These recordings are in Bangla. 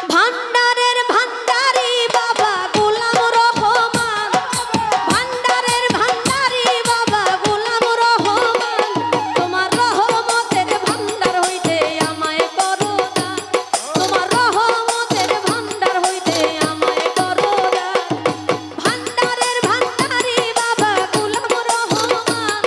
ভান্ডারের ভান্ডারি বাবা গোলাম রহমান, ভান্ডারের ভান্ডারি বাবা গোলাম রহমান, তোমার রহমতের ভান্ডার হইতে আমায় করো দান, তোমার রহমতের ভান্ডার হইতে আমায় করো দান। ভান্ডারের ভান্ডারি বাবা গোলাম রহমান,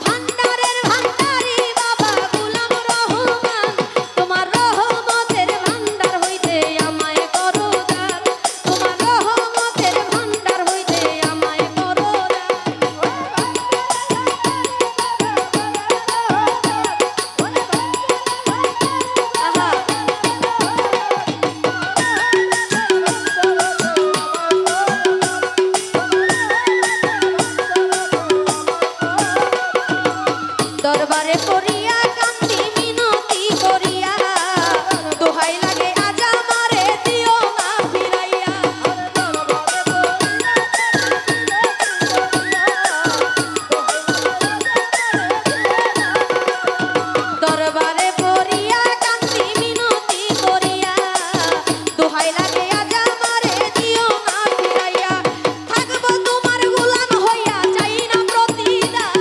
ভান্ডারের ভান্ডারি বাবা গোলাম রহমান, তোমার রহমতের ভান্ডার হইতে আমায় করো দান, তোমার রহমতের ভান্ডার হইতে আমায় করো দান। আহা দরবারে পড়িয়া কান্দি মিনতি করিয়া, দোহাই লাগে আজ আমারে দিও না ফিরাইয়া। দরবারে পড়িয়া কান্দি মিনতি করিয়া, দোহাই লাগে আজ আমারে দিও না ফিরাইয়া। থাকবো তোমার গোলাম হইয়া চাই না প্রতিদান,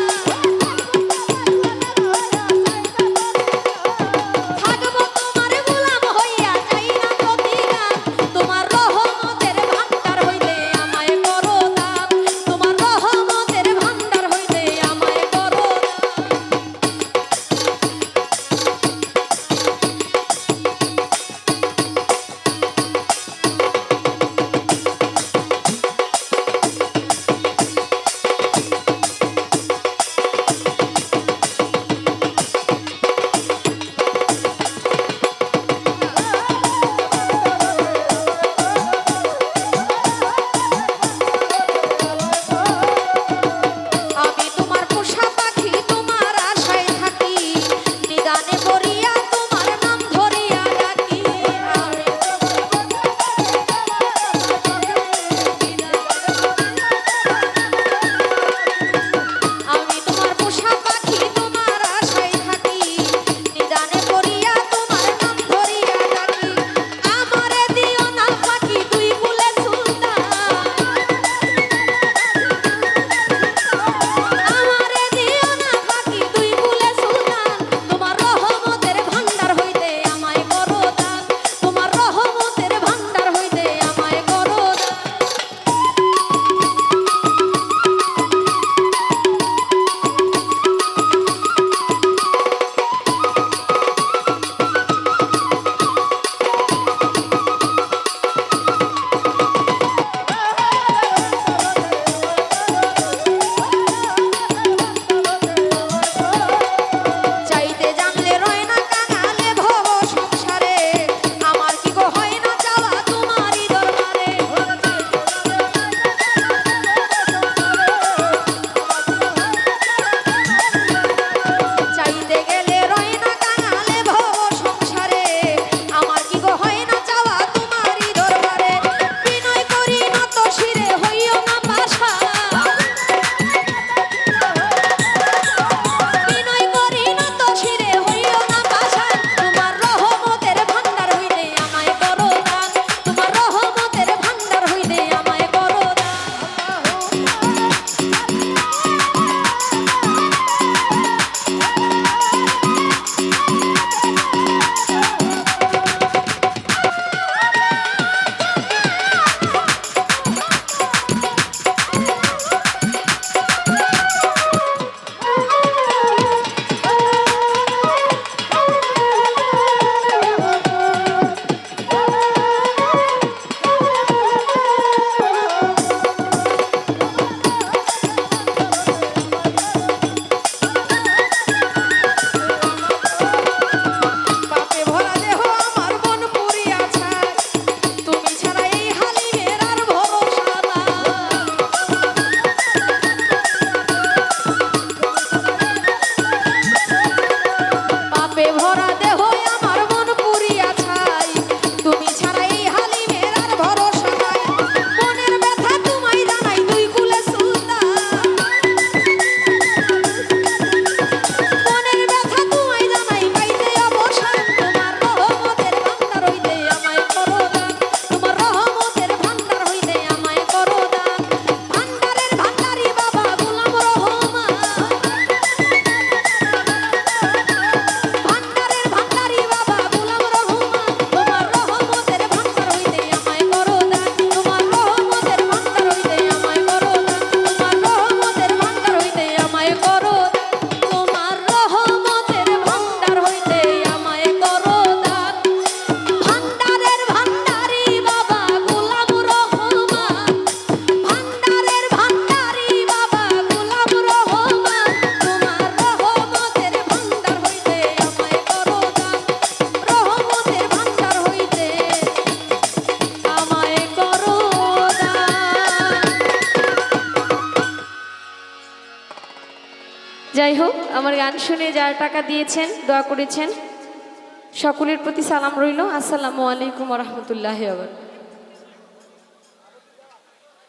যাই হোক, আমার গান শুনে যারা টাকা দিয়েছেন, দোয়া করেছেন, সকলের প্রতি সালাম রইল। আসসালামু আলাইকুম ওয়া রাহমাতুল্লাহি ওয়া বারাকাতুহু।